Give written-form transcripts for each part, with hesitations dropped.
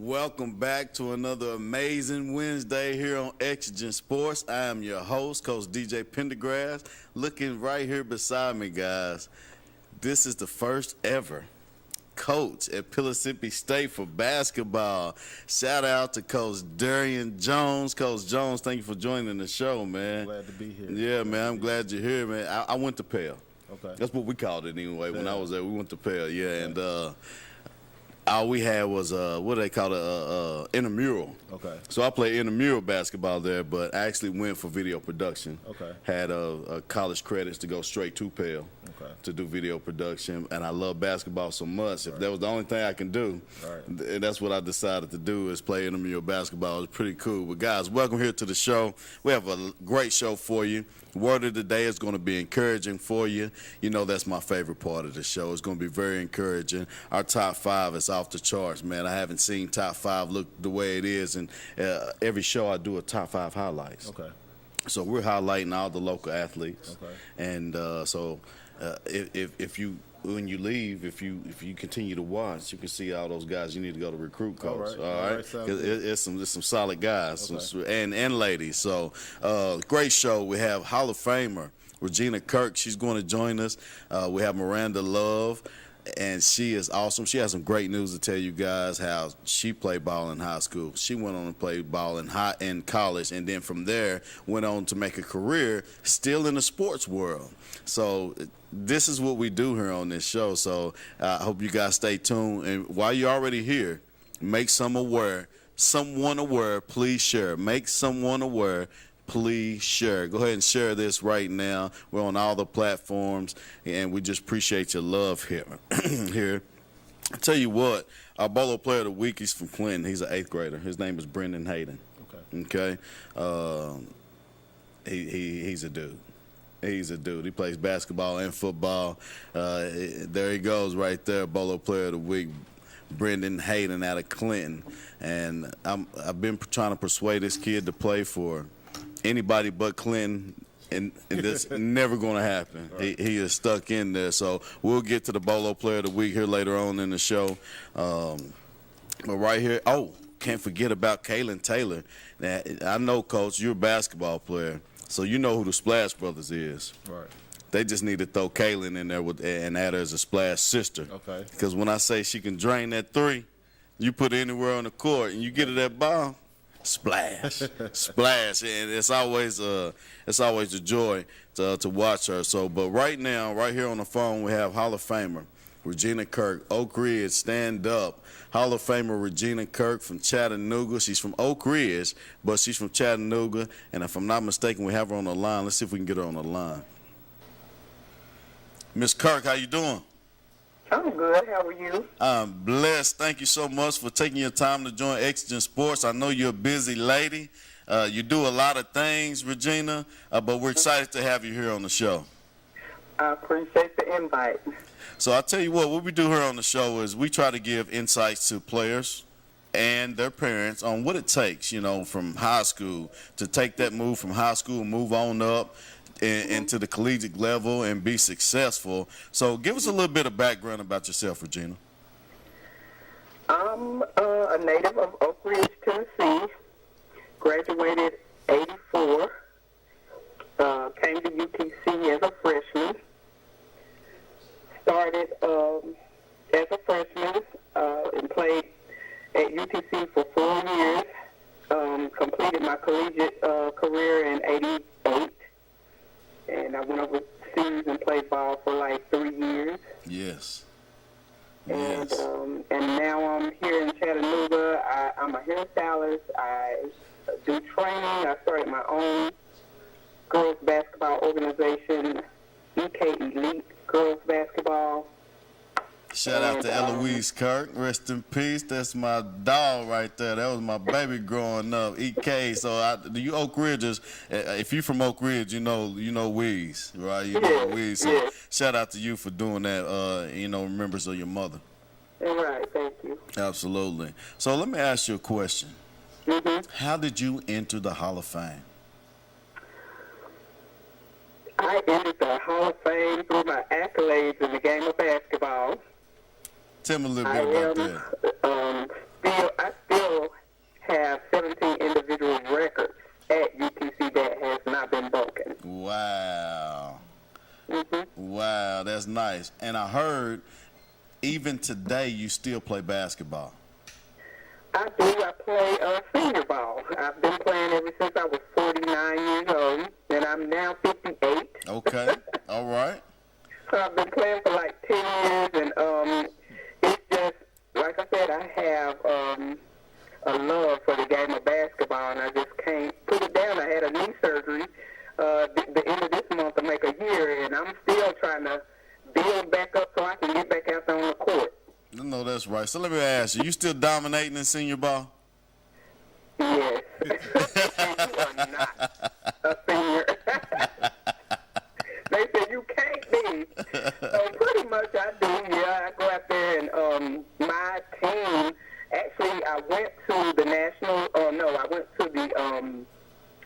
Welcome back to another amazing Wednesday here on Exigent Sports. I am your host, Coach DJ Pendergrass. Looking right here beside me, guys. This is the first ever coach at Mississippi State for basketball. Shout out to Coach Darian Jones. Coach Jones, thank you for joining the show, man. Glad to be here. Yeah, man, I'm glad you're here, man. I went to Pell. Okay. That's what we called it anyway. When I was there, we went to Pell, and all we had was what do they call it, intramural. Okay. So I played intramural basketball there, but I actually went for video production. Okay. Had college credits to go straight to Pell. Okay. To do video production, and I love basketball so much. If that was the only thing I can do, and that's what I decided to do, is play intramural basketball. It's pretty cool. But guys, welcome here to the show. We have a great show for you. Word of the day is going to be encouraging for you. You know that's my favorite part of the show. It's going to be very encouraging. Our top five is off the charts, man. I haven't seen top five look the way it is, and every show I do a top five highlights. Okay. So we're highlighting all the local athletes. Okay. And if you when you leave, if you continue to watch, you can see all those guys you need to go to recruit coach. All right. It's some solid guys and ladies. So great show. We have Hall of Famer Regina Kirk. She's going to join us. We have Miranda Love. And she is awesome. She has some great news to tell you guys how she played ball in high school. She went on to play ball in college, and then from there went on to make a career still in the sports world. So this is what we do here on this show. So I hope you guys stay tuned. And while you're already here, make someone aware, please share. Make someone aware. Please share. Go ahead and share this right now. We're on all the platforms, and we just appreciate your love here. Here. I tell you what, our Bolo Player of the Week is from Clinton. He's an 8th grader. His name is Brendan Hayden. Okay. He's a dude. He's a dude. He plays basketball and football. There he goes right there, Bolo Player of the Week. Brendan Hayden out of Clinton. And I've been trying to persuade this kid to play for anybody but Clinton, and that's never going to happen. Right. He is stuck in there. So we'll get to the Bolo Player of the Week here later on in the show. But right here, can't forget about Kaylin Taylor. Now, I know, Coach, you're a basketball player, so you know who the Splash Brothers is. Right. They just need to throw Kaylin in there and add her as a Splash sister. Okay. Because when I say she can drain that three, you put it anywhere on the court and you get her that ball, splash, splash, and it's always a joy to watch her. So, but right now, right here on the phone, we have Hall of Famer Regina Kirk, Oak Ridge, stand up. Hall of Famer Regina Kirk from Chattanooga. She's from Oak Ridge, but she's from Chattanooga, and if I'm not mistaken, we have her on the line. Let's see if we can get her on the line. Miss Kirk, how you doing? I'm good. How are you? I'm blessed. Thank you so much for taking your time to join Exigent Sports. I know you're a busy lady. You do a lot of things, Regina, but we're excited to have you here on the show. I appreciate the invite. So I'll tell you what we do here on the show is we try to give insights to players and their parents on what it takes, from high school to take that move from high school and move on up into the collegiate level and be successful. So give us a little bit of background about yourself, Regina. I'm a native of Oak Ridge, Tennessee. Graduated 84. Came to UTC as a freshman. Started as a freshman and played at UTC for 4 years. Completed my collegiate career in 88. And I went overseas and played ball for like 3 years. Yes. And now I'm here in Chattanooga. I'm a hairstylist. I do training. I started my own girls basketball organization, EK Elite Girls Basketball. Shout out to Eloise Kirk. Rest in peace. That's my dog right there. That was my baby growing up, EK. So you Oak Ridgers, if you from Oak Ridge, you know Weeze, right? You know Weeze. So shout out to you for doing that, remembrance of your mother. All right, thank you. Absolutely. So let me ask you a question. Mm-hmm. How did you enter the Hall of Fame? I entered the Hall of Fame through my accolades in the game of basketball. Tell me a little bit about that. I still have 17 individual records at UTC that has not been broken. Wow. Mm-hmm. Wow, that's nice. And I heard even today you still play basketball. I do. I play senior ball. I've been playing ever since I was 49 years old, and I'm now 58. Okay. All right. So I've been playing for like 10 years, and it's just, like I said, I have a love for the game of basketball, and I just can't put it down. I had a knee surgery the end of this month to make a year, and I'm still trying to build back up so I can get back out there on the court. No, that's right. So let me ask you still dominating in senior ball? Yes. You are not a senior. They said you can't be. So pretty much I do, yeah. I go out there and my team, actually I went to the I went to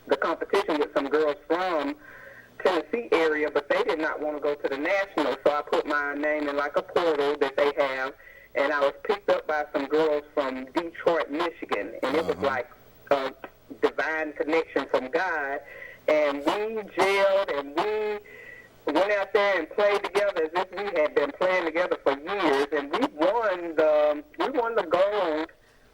the competition with some girls from Tennessee area, but they did not want to go to the national, so I put my name in like a portal that they have, and I was picked up by some girls from Detroit, Michigan, and it was like a divine connection from God, and we gelled and we went out there and played together as if we had been playing together for years, and we won the gold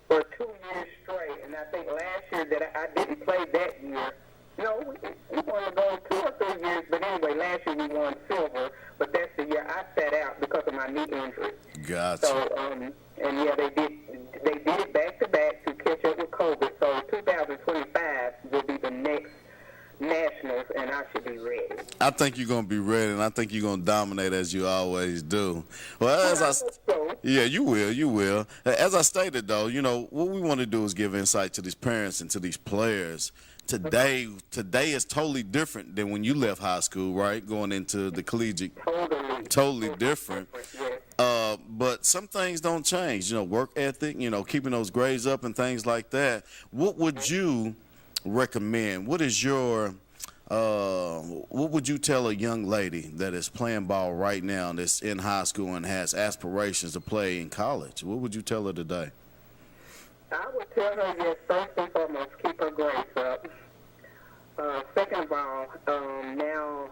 for 2 years straight, and I think last year that I didn't play that year. No, we won the gold 2 or 3 years, but anyway, last year we won silver, but that's the year I sat out because of my knee injury. Gotcha. So, and yeah, they did it back to back to catch up with COVID. So 2025 will be the next nationals, and I should be ready. I think you're gonna be ready, and I think you're gonna dominate as you always do. Well, yeah, you will. As I stated, though, what we want to do is give insight to these parents and to these players. Today is totally different than when you left high school, right? Going into the collegiate, totally different. But some things don't change. Work ethic, keeping those grades up and things like that. What would you recommend? What is your what would you tell a young lady that is playing ball right now, that's in high school and has aspirations to play in college? What would you tell her today? I would tell her, yes, first and foremost, keep her grades up. Second of all, now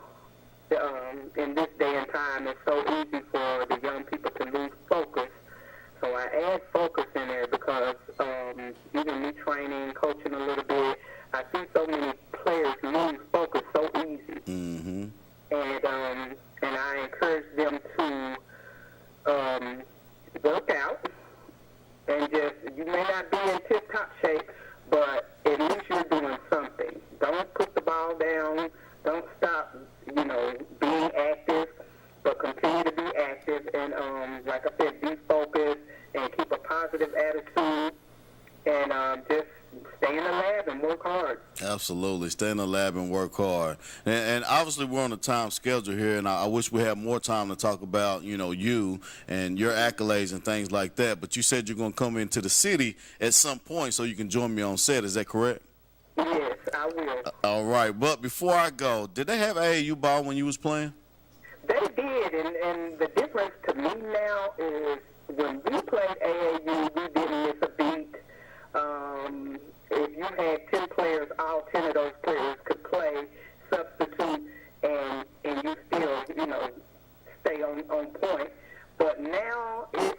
in this day and time, it's so easy for the young people to lose focus. So I add focus in there because even me training, coaching a little bit, I see so many players lose focus so easy. Mm-hmm. And I encourage them to work out. And just, you may not be in tip-top shape, but at least you're doing something. Don't put the ball down. Don't stop, being active, but continue to be active. And like I said, be focused and keep a positive attitude. And just stay in the lab and work hard. Absolutely. Stay in the lab and work hard. And obviously we're on a time schedule here, and I wish we had more time to talk about, you and your accolades and things like that. But you said you're going to come into the city at some point so you can join me on set. Is that correct? Yes, I will. All right. But before I go, did they have AAU ball when you was playing? They did, and the difference to me now is when we played AAU, we didn't miss a beat. If you had 10 players, all 10 of those players could play, substitute, and you still, stay on point. But now it's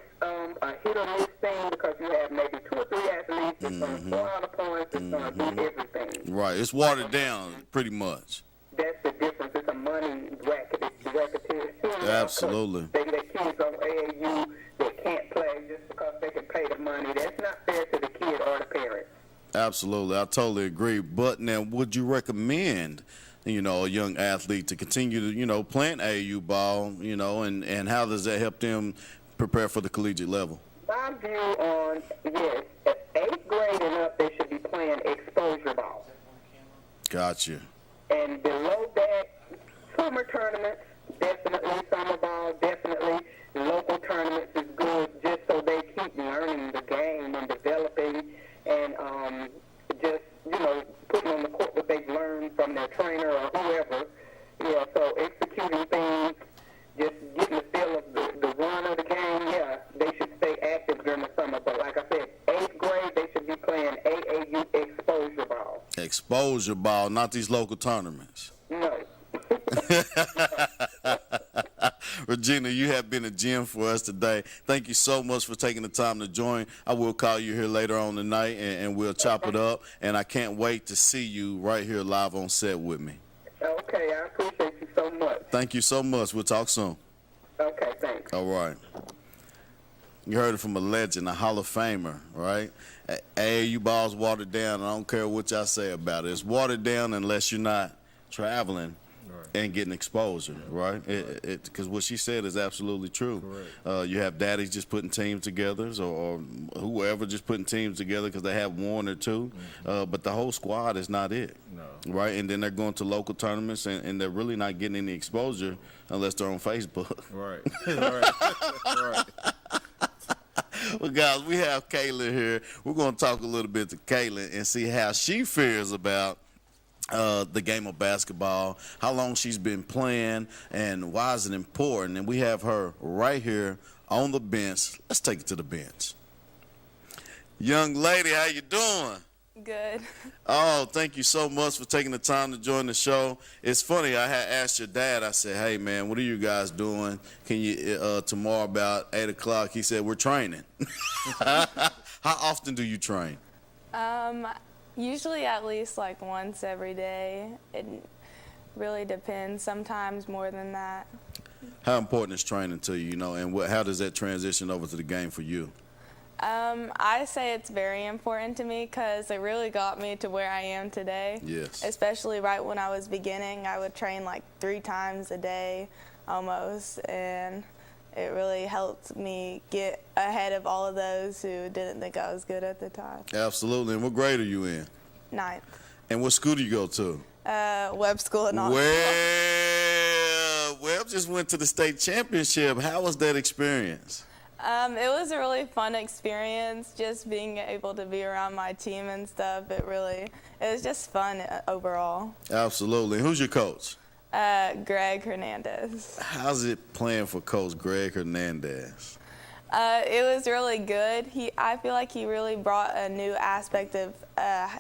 a hit or miss thing because you have maybe 2 or 3 athletes that's going to score all the points, that's going to do everything. Right. It's watered down pretty much. That's the difference. It's a money racketeer. Absolutely. They get kids on AAU that can't play just because they can pay the money. That's not fair to the kid or the parents. Absolutely. I totally agree. But now, would you recommend, a young athlete to continue to, playing AAU ball, and how does that help them prepare for the collegiate level? My view on, yes, at 8th grade and up, they should be playing exposure ball. Gotcha. And below that, summer tournaments, definitely summer ball, definitely local tournaments is good just so they keep learning the game and developing and just, putting on the court what they've learned from their trainer or whoever. Yeah, so executing things, just getting the feel of the run of the game, yeah, they should stay active during the summer. But like I said, 8th grade, they should be playing AA Exposure ball, not these local tournaments. No. Regina, you have been a gem for us today. Thank you so much for taking the time to join. I will call you here later on tonight, and we'll chop it up. And I can't wait to see you right here live on set with me. Okay, I appreciate you so much. Thank you so much. We'll talk soon. Okay, thanks. All right. You heard it from a legend, a Hall of Famer, right? AAU ball's watered down. I don't care what y'all say about it. It's watered down unless you're not traveling and getting exposure, right? Because what she said is absolutely true. You have daddies just putting teams together, or whoever just putting teams together because they have one or two, but the whole squad is not it, right? And then they're going to local tournaments, and they're really not getting any exposure unless they're on Facebook. Right. Right. Well, guys, we have Kaylin here. We're going to talk a little bit to Kaylin and see how she feels about the game of basketball, how long she's been playing, and why is it important. And we have her right here on the bench. Let's take it to the bench. Young lady, how you doing? Good. Oh, thank you so much for taking the time to join the show. It's funny, I had asked your dad, I said, hey, man, what are you guys doing? Can you, tomorrow about 8 o'clock? He said, we're training. How often do you train? Usually at least like once every day. It really depends. Sometimes more than that. How important is training to you, and how does that transition over to the game for you? I say it's very important to me because it really got me to where I am today. Yes. Especially right when I was beginning, I would train like 3 times a day almost, and it really helped me get ahead of all of those who didn't think I was good at the time. Absolutely. And what grade are you in? 9th. And what school do you go to? Webb School in Knoxville. Well, Webb just went to the state championship. How was that experience? It was a really fun experience, just being able to be around my team and stuff. It was just fun overall. Absolutely. Who's your coach? Greg Hernandez. How's it playing for Coach Greg Hernandez? It was really good. I feel like he really brought a new aspect of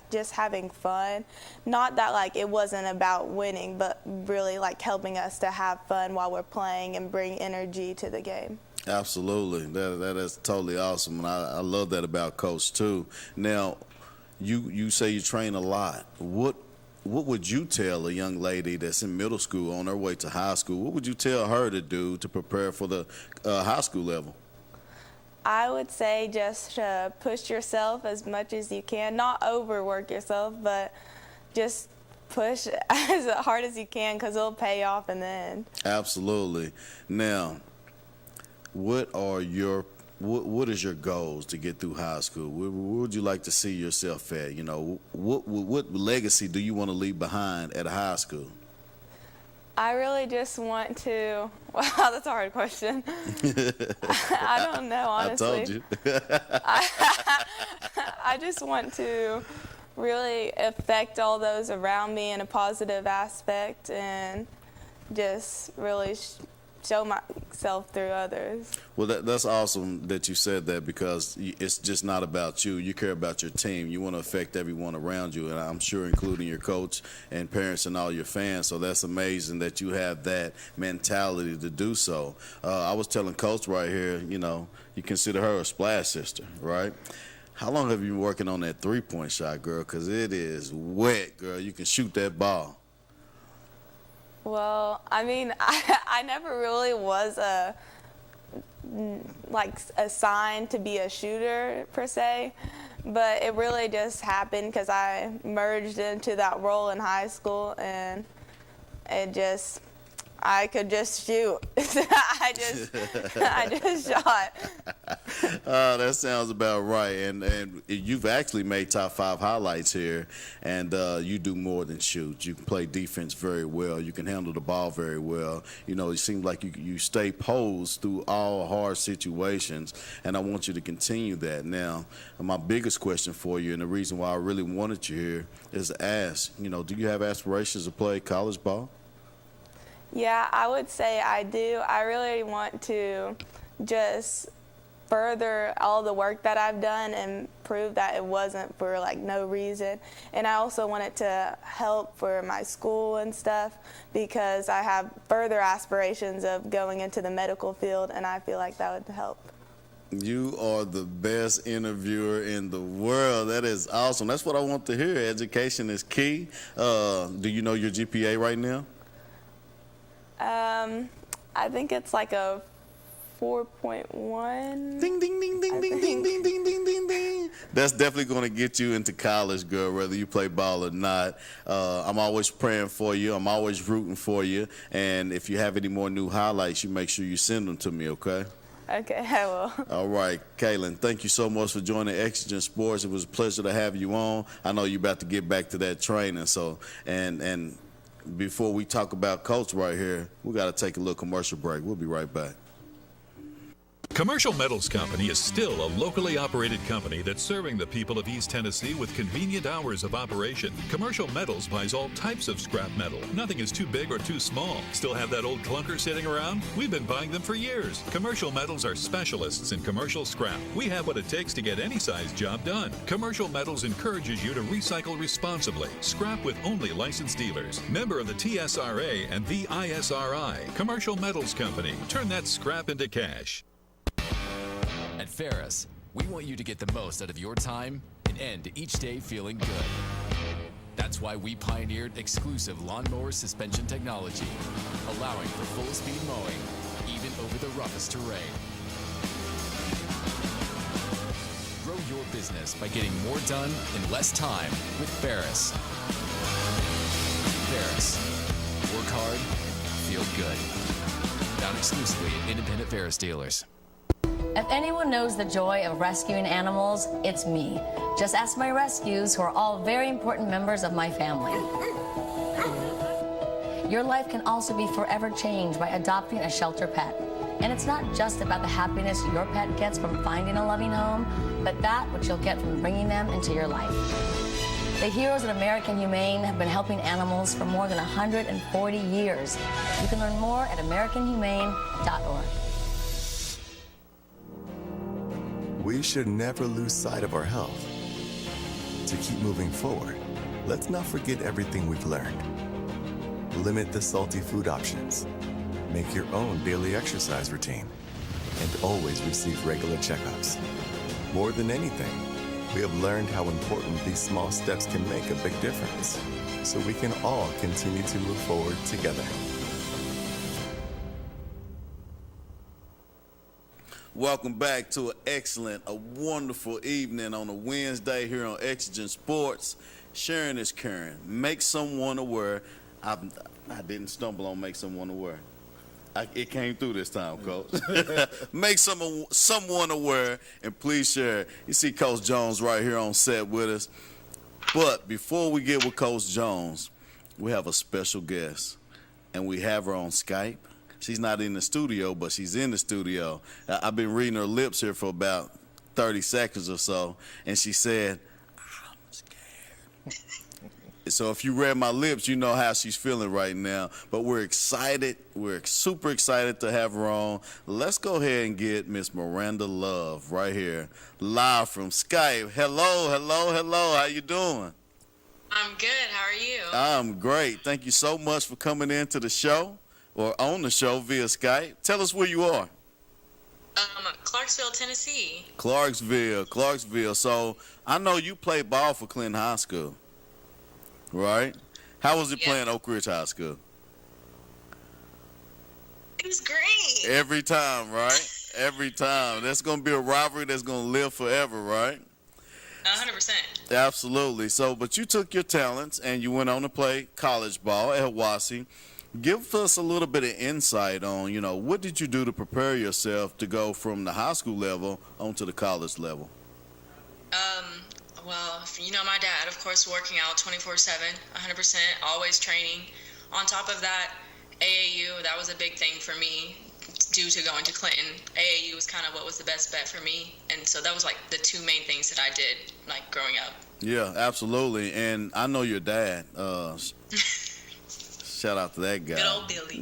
just having fun. Not that like it wasn't about winning, but really like helping us to have fun while we're playing and bring energy to the game. Absolutely. That is totally awesome, and I love that about Coach too. Now, you say you train a lot. What would you tell a young lady that's in middle school on her way to high school? What would you tell her to do to prepare for the high school level? I would say just push yourself as much as you can. Not overwork yourself, but just push as hard as you can because it'll pay off in the end. Absolutely. Now, what is your goals to get through high school? Where would you like to see yourself at? What legacy do you want to leave behind at a high school? I really just want to. Wow, that's a hard question. I don't know, honestly. I told you. I just want to really affect all those around me in a positive aspect and just really show myself through others. Well, that's awesome that you said that, because it's just not about you. You care about your team. You want to affect everyone around you, and I'm sure including your coach and parents and all your fans. So that's amazing that you have that mentality to do so. I was telling Coach right here, you consider her a splash sister, right? How long have you been working on that three-point shot, girl? Because it is wet, girl. You can shoot that ball. Well, I mean, I never really was assigned to be a shooter per se, but it really just happened because I merged into that role in high school, and I could just shoot. I just shot. That sounds about right. And you've actually made top 5 highlights here, and you do more than shoot. You can play defense very well. You can handle the ball very well. It seems like you stay posed through all hard situations, and I want you to continue that. Now, my biggest question for you, and the reason why I really wanted you here, is to ask, do you have aspirations to play college ball? Yeah, I would say I do. I really want to just further all the work that I've done and prove that it wasn't for like no reason. And I also wanted to help for my school and stuff because I have further aspirations of going into the medical field, and I feel like that would help. You are the best interviewer in the world. That is awesome. That's what I want to hear. Education is key. Do you know your GPA right now? I think it's like a 4.1. Ding, ding, ding, ding, ding, ding, ding, ding, ding, ding, ding. That's definitely going to get you into college, girl, whether you play ball or not. I'm always praying for you. I'm always rooting for you. And if you have any more new highlights, you make sure you send them to me, okay? Okay, I will. All right, Kaylin, thank you so much for joining Exigent Sports. It was a pleasure to have you on. I know you're about to get back to that training, so and before we talk about Coach right here, we got to take a little commercial break. We'll be right back. Commercial Metals Company is still a locally operated company that's serving the people of East Tennessee with convenient hours of operation. Commercial Metals buys all types of scrap metal. Nothing is too big or too small. Still have that old clunker sitting around? We've been buying them for years. Commercial Metals are specialists in commercial scrap. We have what it takes to get any size job done. Commercial Metals encourages you to recycle responsibly. Scrap with only licensed dealers. Member of the TSRA and the ISRI. Commercial Metals Company. Turn that scrap into cash. At Ferris, we want you to get the most out of your time and end each day feeling good. That's why we pioneered exclusive lawnmower suspension technology, allowing for full-speed mowing, even over the roughest terrain. Grow your business by getting more done in less time with Ferris. Ferris. Work hard, feel good. Found exclusively at independent Ferris dealers. If anyone knows the joy of rescuing animals, it's me. Just ask my rescues, who are all very important members of my family. Your life can also be forever changed by adopting a shelter pet. And it's not just about the happiness your pet gets from finding a loving home, but that which you'll get from bringing them into your life. The heroes at American Humane have been helping animals for more than 140 years. You can learn more at AmericanHumane.org. We should never lose sight of our health. To keep moving forward, let's not forget everything we've learned. Limit the salty food options. Make your own daily exercise routine. And always receive regular checkups. More than anything, we have learned how important these small steps can make a big difference, so we can all continue to move forward together. Welcome back to an excellent, a wonderful evening on a Wednesday here on Exigent Sports. Sharing is caring. Make someone aware. I didn't stumble on make someone aware. It came through this time, Coach. Make someone aware, and please share. You see Coach Jones right here on set with us. But before we get with Coach Jones, we have a special guest, and we have her on Skype. She's not in the studio, but she's in the studio. I've been reading her lips here for about 30 seconds or so, and she said, "I'm scared." So if you read my lips, you know how she's feeling right now. But we're excited. We're super excited to have her on. Let's go ahead and get Miss Miranda Love right here, live from Skype. Hello, hello, hello. How you doing? I'm good. How are you? I'm great. Thank you so much for coming into the show, or on the show via Skype. Tell us where you are. Clarksville, Tennessee. Clarksville. So I know you played ball for Clinton High School, right? How was it playing Oak Ridge High School? It was great. Every time, right? Every time. That's going to be a rivalry that's going to live forever, right? 100%. Absolutely. So, but you took your talents and you went on to play college ball at Hiwassee. Give us a little bit of insight on, what did you do to prepare yourself to go from the high school level onto the college level? Well, my dad, of course, working out 24/7, 100%, always training. On top of that, AAU, that was a big thing for me due to going to Clinton. AAU was kind of what was the best bet for me. And so that was like the two main things that I did, like growing up. Yeah, absolutely. And I know your dad. Shout out to that guy. Good old Billy.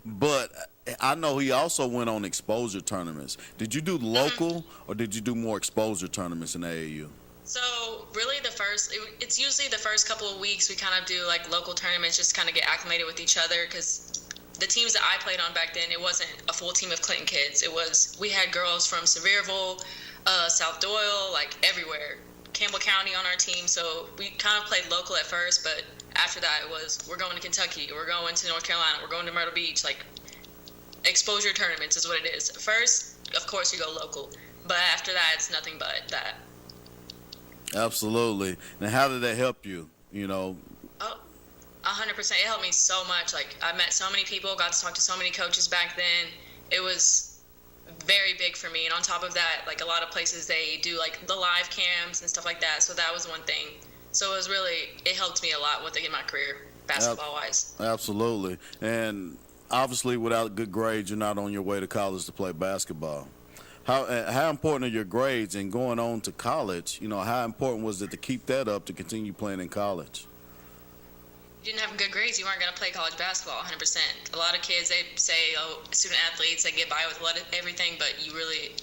But I know he also went on exposure tournaments. Did you do local or did you do more exposure tournaments in AAU? So really it's usually the first couple of weeks we kind of do like local tournaments, just kind of get acclimated with each other, because the teams that I played on back then, it wasn't a full team of Clinton kids. We had girls from Sevierville, South Doyle, like everywhere, Campbell County on our team. So we kind of played local at first, but after that it was, we're going to Kentucky, we're going to North Carolina, we're going to Myrtle Beach. Like, exposure tournaments is what it is. First, of course, you go local, but after that, it's nothing but that. Absolutely. Now, how did that help you? You know? Oh, 100%. It helped me so much. Like, I met so many people, got to talk to so many coaches back then. It was very big for me. And on top of that, like, a lot of places, they do like the live cams and stuff like that. So that was one thing. So it helped me a lot in my career, basketball-wise. Absolutely. And obviously, without good grades, you're not on your way to college to play basketball. How important are your grades, and going on to college, you know, how important was it to keep that up to continue playing in college? If you didn't have good grades, you weren't going to play college basketball 100%. A lot of kids, they say, student athletes, they get by with everything, but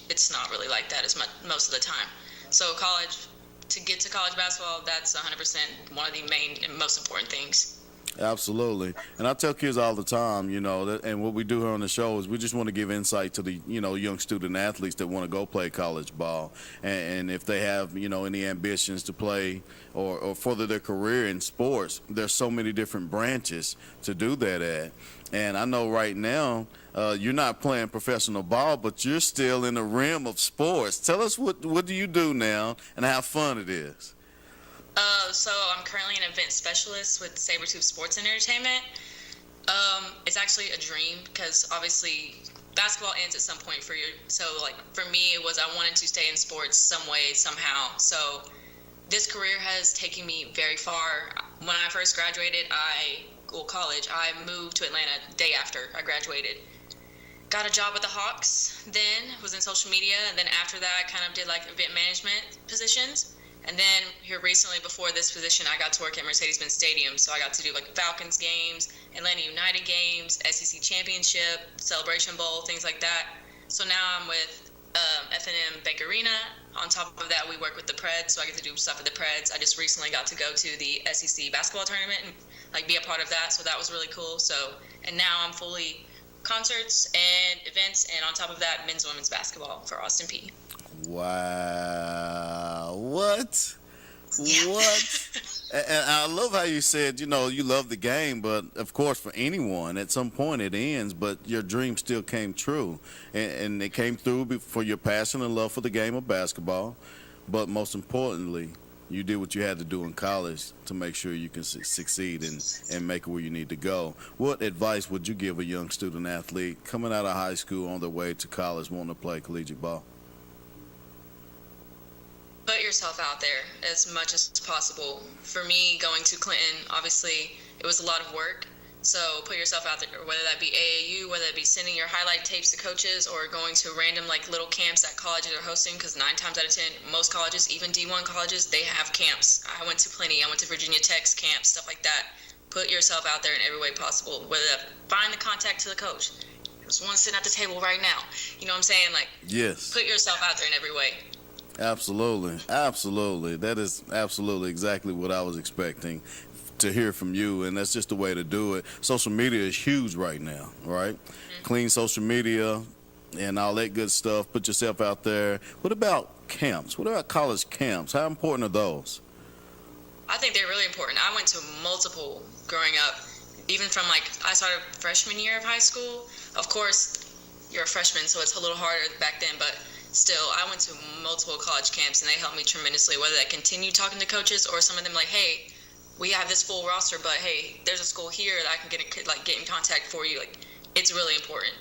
it's not really like that as much most of the time. So college, to get to college basketball, that's 100% one of the main and most important things. Absolutely. And I tell kids all the time, you know, and what we do here on the show is we just want to give insight to the, you know, young student athletes that want to go play college ball. And if they have, you know, any ambitions to play or further their career in sports, there's so many different branches to do that at. And I know right now you're not playing professional ball, but you're still in the realm of sports. Tell us what do you do now and how fun it is. So I'm currently an event specialist with Sabretooth Sports and Entertainment. It's actually a dream, because obviously basketball ends at some point for you. So like for me, it was, I wanted to stay in sports some way, somehow. So this career has taken me very far. When I first graduated, college, I moved to Atlanta day after I graduated. Got a job with the Hawks, then was in social media, and then after that I kind of did like event management positions. And then here recently, before this position, I got to work at Mercedes-Benz Stadium. So I got to do like Falcons games, Atlanta United games, SEC Championship, Celebration Bowl, things like that. So now I'm with F&M Bank Arena. On top of that, we work with the Preds, so I get to do stuff at the Preds. I just recently got to go to the SEC basketball tournament and like be a part of that. So that was really cool. And now I'm fully concerts and events, and on top of that, men's and women's basketball for Austin Peay. Wow. What? Yeah. What? And I love how you said, you know, you love the game, but of course for anyone, at some point it ends, but your dream still came true. And it came through for your passion and love for the game of basketball. But most importantly, you did what you had to do in college to make sure you can succeed and make it where you need to go. What advice would you give a young student athlete coming out of high school on their way to college wanting to play collegiate ball? Put yourself out there as much as possible. For me, going to Clinton, obviously, it was a lot of work. So put yourself out there, whether that be AAU, whether it be sending your highlight tapes to coaches, or going to random like little camps that colleges are hosting, because 9 times out of 10, most colleges, even D1 colleges, they have camps. I went to plenty. I went to Virginia Tech's camps, stuff like that. Put yourself out there in every way possible. Whether that, find the contact to the coach. There's one sitting at the table right now. You know what I'm saying? Like, yes. Put yourself out there in every way. Absolutely. Absolutely. That is absolutely exactly what I was expecting to hear from you, and that's just the way to do it. Social media is huge right now, right? Mm-hmm. Clean social media and all that good stuff. Put yourself out there. What about camps? What about college camps? How important are those? I think they're really important. I went to multiple growing up, even from like, I started freshman year of high school. Of course, you're a freshman, so it's a little harder back then, but still, I went to multiple college camps, and they helped me tremendously, whether I continue talking to coaches or some of them like, hey, we have this full roster, but hey, there's a school here that I can get in contact for you. Like, it's really important.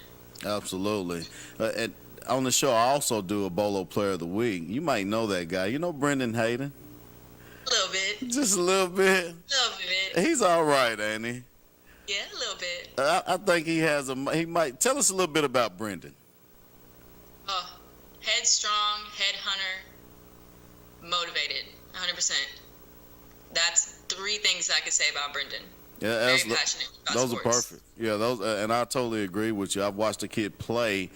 Absolutely. And on the show, I also do a Bolo Player of the Week. You might know that guy. You know Brendan Hayden? A little bit. Just a little bit? A little bit. He's all right, ain't he? Yeah, a little bit. I think he might. Tell us a little bit about Brendan. Headstrong, head hunter, motivated, 100%. That's 3 things I could say about Brendan. Yeah, very passionate about those sports. are perfect. Yeah, those, and I totally agree with you. I've watched a kid play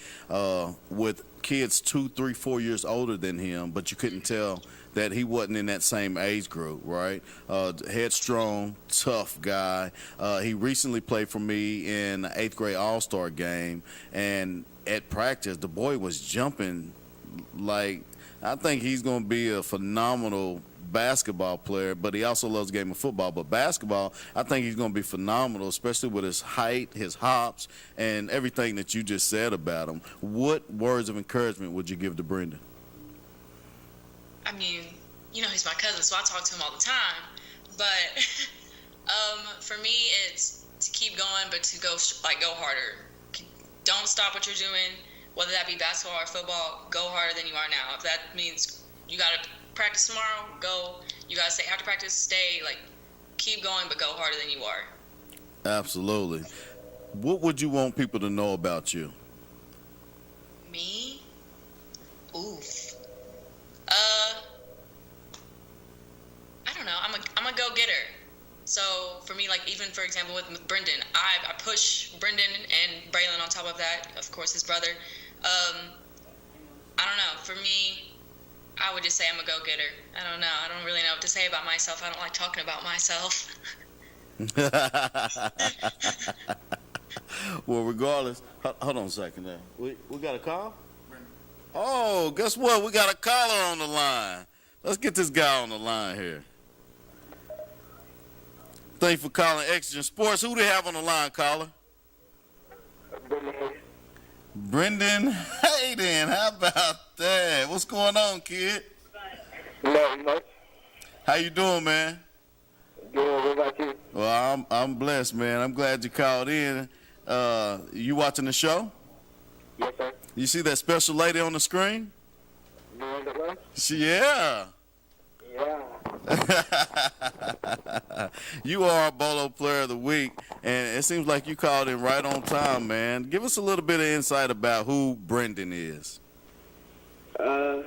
with kids 2, 3, 4 years older than him, but you couldn't tell that he wasn't in that same age group, right? Headstrong, tough guy. He recently played for me in the 8th grade All-Star game, and at practice, the boy was jumping like, I think he's going to be a phenomenal basketball player, but he also loves the game of football. But basketball, I think he's going to be phenomenal, especially with his height, his hops, and everything that you just said about him. What words of encouragement would you give to Brendan? I mean, you know, he's my cousin, so I talk to him all the time. But for me, it's to keep going, but to go harder. Don't stop what you're doing, whether that be basketball or football. Go harder than you are now. If that means you got to practice tomorrow, go. You got to stay after practice, stay. Like, keep going, but go harder than you are. Absolutely. What would you want people to know about you? Me? Oof. I don't know. I'm a go-getter. So for me, like even for example with Brendan, I push Brendan and Braylon on top of that, of course his brother. I don't know. For me, I would just say I'm a go-getter. I don't know. I don't really know what to say about myself. I don't like talking about myself. Well, regardless, hold on a second there. We got a call? Oh, guess what? We got a caller on the line. Let's get this guy on the line here. Thanks for calling Exigent Sports. Who they have on the line, caller? Brendan Hayden. How about that? What's going on, kid? Nothing much. How you doing, man? Good. What about you? Well, I'm blessed, man. I'm glad you called in. You watching the show? Yes, sir. You see that special lady on the screen? Yeah. Yeah. You are a Bolo Player of the Week, and it seems like you called in right on time, man. Give us a little bit of insight about who Brendan is. I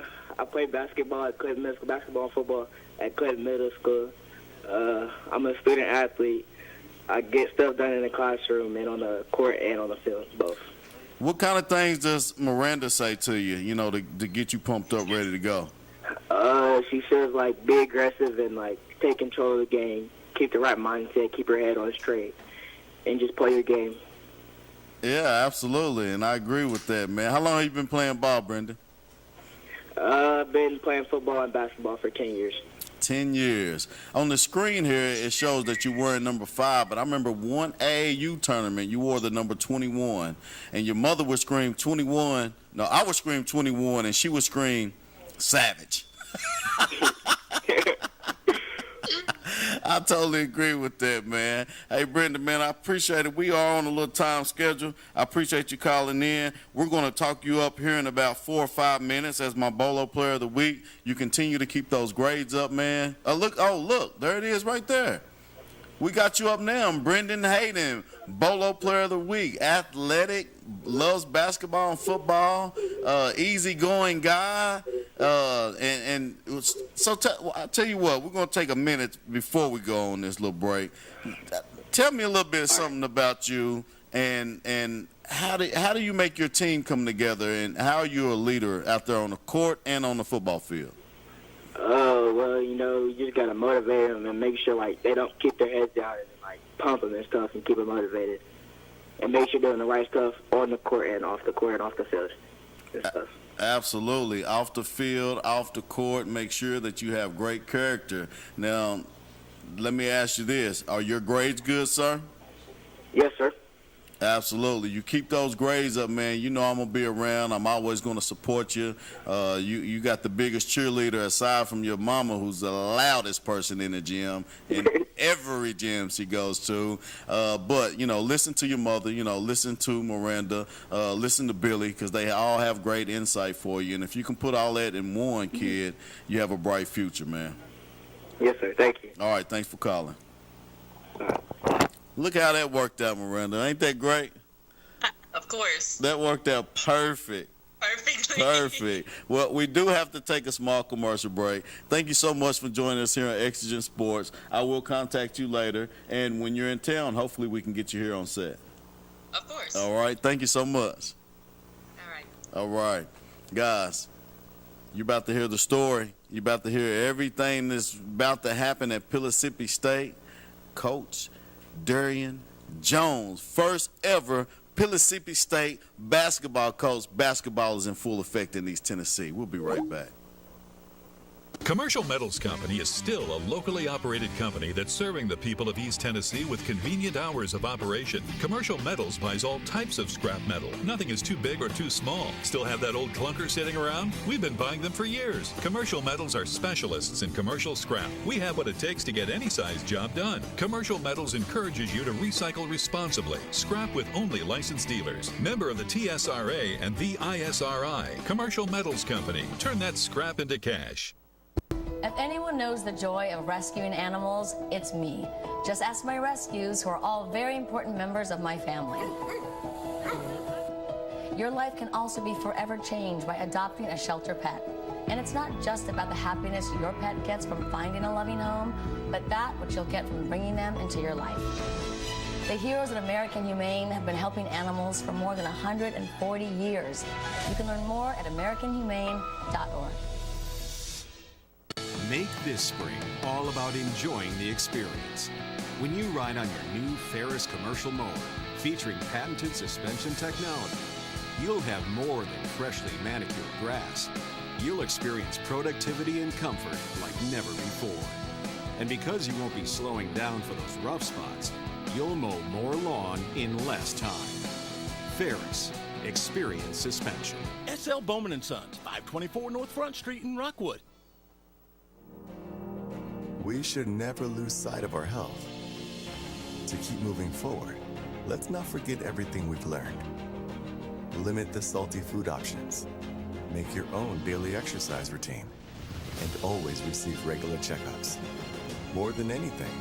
play basketball at Clinton Middle School, basketball and football at Clinton Middle School. I'm a student athlete. I get stuff done in the classroom and on the court and on the field, both. What kind of things does Miranda say to you, you know, to get you pumped up, ready to go? She says, like, be aggressive and, like, take control of the game, keep the right mindset, keep your head on straight, and just play your game. Yeah, absolutely, and I agree with that, man. How long have you been playing ball, Brendan? I've been playing football and basketball for 10 years. 10 years. On the screen here, it shows that you were number 5, but I remember one AAU tournament, you wore the number 21, and your mother would scream 21. No, I would scream 21, and she would scream Savage. I totally agree with that, man. Hey, Brendan, man, I appreciate it. We are on a little time schedule. I appreciate you calling in. We're going to talk you up here in about 4 or 5 minutes as my Bolo Player of the Week. You continue to keep those grades up, man. Look, there it is right there. We got you up now. Brendan Hayden, Bolo Player of the Week. Athletic, loves basketball and football, easygoing guy. I'll tell you what, we're going to take a minute before we go on this little break. Tell me a little bit of something about you and how do you make your team come together, and how are you a leader out there on the court and on the football field? Well, you just got to motivate them and make sure, like, they don't keep their heads down and, like, pump them and stuff and keep them motivated. And make sure they're doing the right stuff on the court and off the court and off the field and stuff. Absolutely. Off the field, off the court, make sure that you have great character. Now, let me ask you this. Are your grades good, sir? Yes, sir. Absolutely. You keep those grades up, man. You know I'm going to be around. I'm always going to support you. You got the biggest cheerleader aside from your mama, who's the loudest person in the gym, in every gym she goes to. But, listen to your mother, listen to Miranda, listen to Billy, because they all have great insight for you. And if you can put all that in one, kid, you have a bright future, man. Yes, sir. Thank you. All right. Thanks for calling. Look how that worked out, Miranda. Ain't that great? Of course. That worked out perfect. Perfect. Perfect. Well, we do have to take a small commercial break. Thank you so much for joining us here on Exigent Sports. I will contact you later, and when you're in town, hopefully we can get you here on set. Of course. All right. Thank you so much. All right. All right. Guys, you're about to hear the story. You're about to hear everything that's about to happen at Mississippi State. Coach Darian Jones, first ever Mississippi State basketball coach. Basketball is in full effect in East Tennessee. We'll be right back. Commercial Metals Company is still a locally operated company that's serving the people of East Tennessee with convenient hours of operation. Commercial Metals buys all types of scrap metal. Nothing is too big or too small. Still have that old clunker sitting around? We've been buying them for years. Commercial Metals are specialists in commercial scrap. We have what it takes to get any size job done. Commercial Metals encourages you to recycle responsibly. Scrap with only licensed dealers. Member of the TSRA and the ISRI. Commercial Metals Company. Turn that scrap into cash. If anyone knows the joy of rescuing animals, it's me. Just ask my rescues, who are all very important members of my family. Your life can also be forever changed by adopting a shelter pet. And it's not just about the happiness your pet gets from finding a loving home, but that which you'll get from bringing them into your life. The heroes at American Humane have been helping animals for more than 140 years. You can learn more at AmericanHumane.org. Make this spring all about enjoying the experience. When you ride on your new Ferris commercial mower featuring patented suspension technology, you'll have more than freshly manicured grass. You'll experience productivity and comfort like never before. And because you won't be slowing down for those rough spots, you'll mow more lawn in less time. Ferris, experience suspension. S.L. Bowman & Sons, 524 North Front Street in Rockwood. We should never lose sight of our health. To keep moving forward, let's not forget everything we've learned. Limit the salty food options. Make your own daily exercise routine. And always receive regular checkups. More than anything,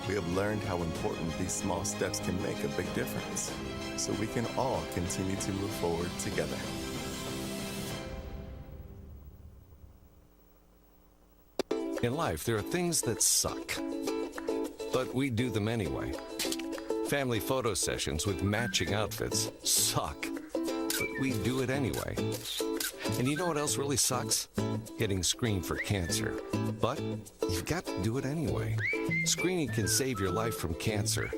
we have learned how important these small steps can make a big difference, so we can all continue to move forward together. In life, there are things that suck, but we do them anyway. Family photo sessions with matching outfits suck, but we do it anyway. And you know what else really sucks? Getting screened for cancer. But you've got to do it anyway. Screening can save your life from cancer,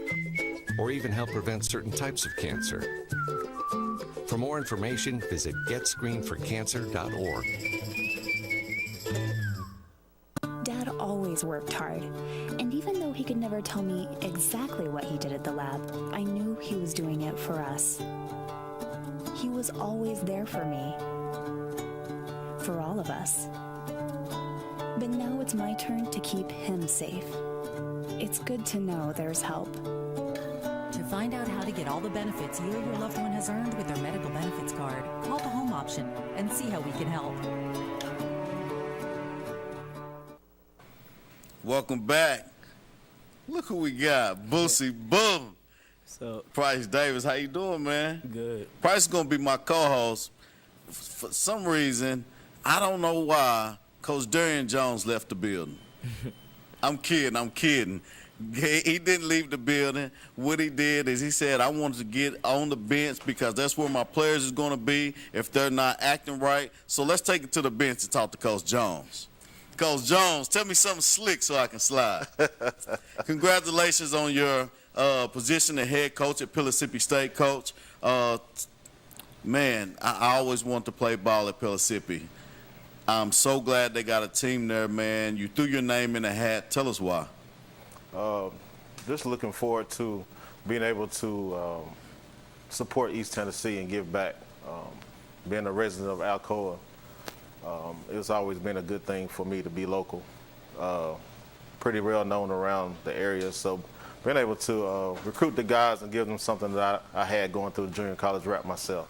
or even help prevent certain types of cancer. For more information, visit GetScreenedForCancer.org. Dad always worked hard, and even though he could never tell me exactly what he did at the lab, I knew he was doing it for us. He was always there for me, for all of us. But now it's my turn to keep him safe. It's good to know there's help. To find out how to get all the benefits you or your loved one has earned with their medical benefits card, call the home option and see how we can help. Welcome back. Look who we got. Boosie Boom. So Price Davis, how you doing, man? Good. Price is going to be my co-host. For some reason, I don't know why, Coach Darian Jones left the building. I'm kidding. He didn't leave the building. What he did is he said, I wanted to get on the bench because that's where my players is going to be if they're not acting right. So let's take it to the bench and talk to Coach Jones. Coach Jones, tell me something slick so I can slide. Congratulations on your position as head coach at Mississippi State, Coach. Man, I always wanted to play ball at Mississippi. I'm so glad they got a team there, man. You threw your name in the hat. Tell us why. Just looking forward to being able to support East Tennessee and give back. Being a resident of Alcoa, it's always been a good thing for me to be local. Pretty well known around the area, so being able to recruit the guys and give them something that I had going through junior college rap myself.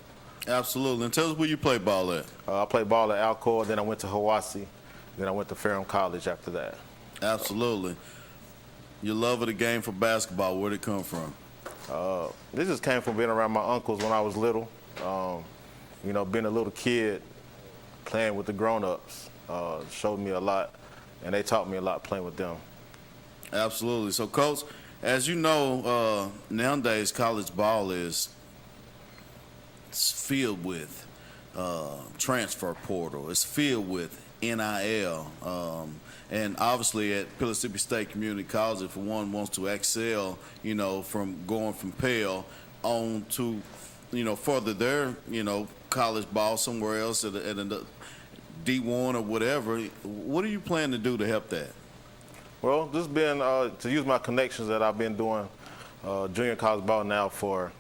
Absolutely. And tell us where you play ball at. I played ball at Alcoa, then I went to Hiwassee, then I went to Ferrum College after that. Absolutely. Your love of the game for basketball, where'd it come from? This just came from being around my uncles when I was little. Being a little kid, playing with the grown-ups showed me a lot, and they taught me a lot playing with them. Absolutely. So, Coach, as you know, nowadays college ball is filled with transfer portal. It's filled with NIL. And obviously at Mississippi State Community College, if one wants to excel, you know, from going from Pell on to, you know, further their, you know, college ball somewhere else at a D1 or whatever, what are you planning to do to help that? Well, just been to use my connections that I've been doing junior college ball now for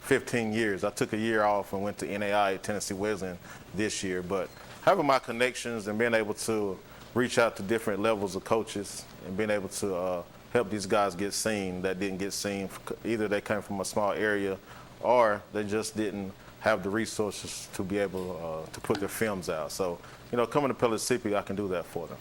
15 years. I took a year off and went to NAI at Tennessee Wesleyan this year, but having my connections and being able to reach out to different levels of coaches and being able to help these guys get seen that didn't get seen. Either they came from a small area or they just didn't have the resources to be able to put their films out. So, you know, coming to Mississippi, I can do that for them.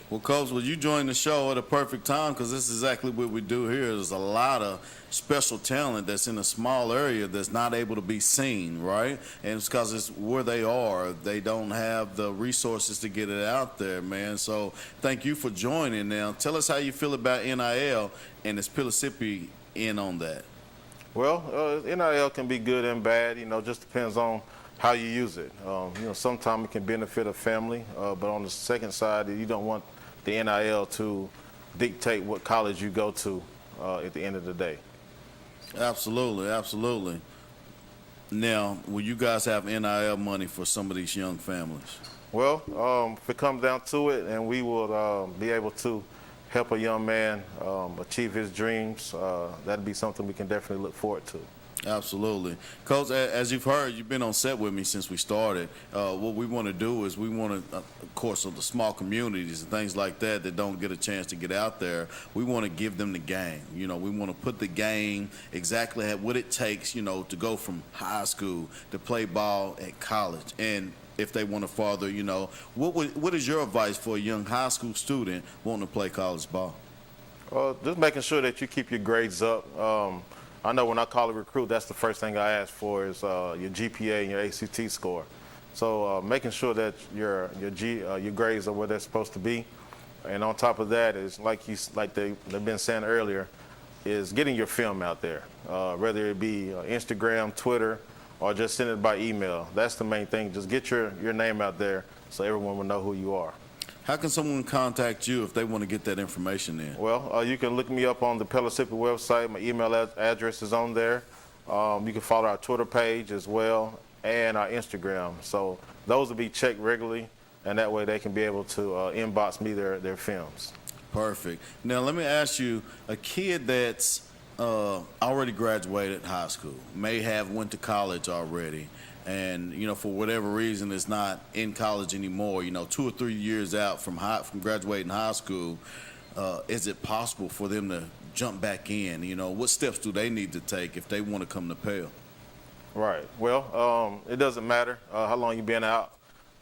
Well, Coach, well, you joined the show at a perfect time because this is exactly what we do here. There's a lot of special talent that's in a small area that's not able to be seen, right? And it's because it's where they are. They don't have the resources to get it out there, man. So thank you for joining. Now, tell us how you feel about NIL, and is Mississippi in on that? Well, NIL can be good and bad. You know, just depends on how you use it. You know, sometimes it can benefit a family, but on the second side, you don't want the NIL to dictate what college you go to at the end of the day. Absolutely, absolutely. Now, will you guys have NIL money for some of these young families? Well, if it comes down to it, and we will be able to help a young man achieve his dreams, that'd be something we can definitely look forward to. Absolutely. Coach, as you've heard, you've been on set with me since we started. What we want to do is we want to, of course, of the small communities and things like that that don't get a chance to get out there, we want to give them the game. You know, we want to put the game exactly at what it takes, you know, to go from high school to play ball at college. And if they want to further, you know, what is your advice for a young high school student wanting to play college ball? Just making sure that you keep your grades up. I know when I call a recruit, that's the first thing I ask for is your GPA and your ACT score. So making sure that your grades are where they're supposed to be, and on top of that is like they've been saying earlier, is getting your film out there, whether it be Instagram, Twitter, or just send it by email. That's the main thing. Just get your name out there so everyone will know who you are. How can someone contact you if they want to get that information in? Well, you can look me up on the Mississippi website. My email address is on there. You can follow our Twitter page as well and our Instagram. So those will be checked regularly, and that way they can be able to inbox me their films. Perfect. Now, let me ask you, a kid that's already graduated high school, may have went to college already, and, you know, for whatever reason is not in college anymore, you know, 2 or 3 years out from graduating high school, is it possible for them to jump back in? You know, what steps do they need to take if they want to come to Pell? Right. Well, it doesn't matter how long you've been out.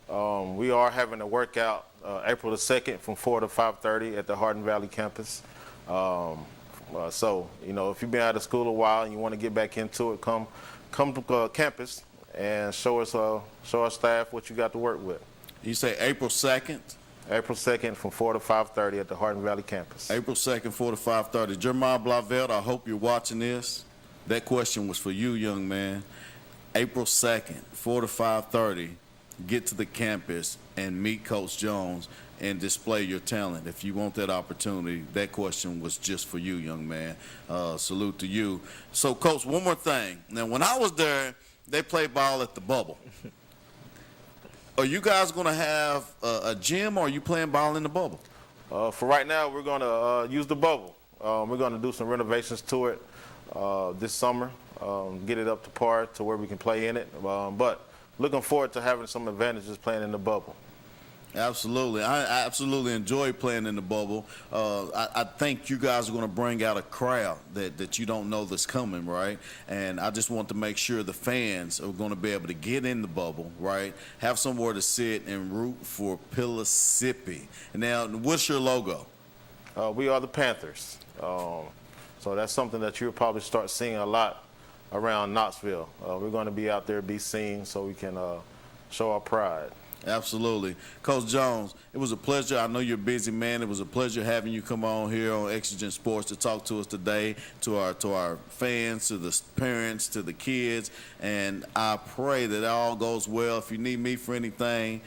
We are having a workout April the 2nd from 4 to 5:30 at the Hardin Valley campus. So, you know, if you've been out of school a while and you want to get back into it, come to campus and show our staff what you got to work with. You say April 2nd? April 2nd from 4 to 5:30 at the Hardin Valley campus. April 2nd, 4 to 5:30. Jeremiah Blavelt, I hope you're watching this. That question was for you, young man. April 2nd, 4 to 5:30, get to the campus and meet Coach Jones and display your talent. If you want that opportunity, that question was just for you, young man. Salute to you. So, Coach, one more thing. Now, when I was there, they play ball at the bubble. Are you guys going to have a gym, or are you playing ball in the bubble? For right now, we're going to use the bubble. We're going to do some renovations to it this summer, get it up to par to where we can play in it. But looking forward to having some advantages playing in the bubble. Absolutely. I absolutely enjoy playing in the bubble. I think you guys are going to bring out a crowd that you don't know that's coming, right? And I just want to make sure the fans are going to be able to get in the bubble, right? Have somewhere to sit and root for Mississippi. Now, what's your logo? We are the Panthers. So that's something that you'll probably start seeing a lot around Knoxville. We're going to be out there, be seen, so we can show our pride. Absolutely. Coach Jones, it was a pleasure. I know you're a busy man. It was a pleasure having you come on here on Exigent Sports to talk to us today, to our fans, to the parents, to the kids. And I pray that all goes well. If you need me for anything,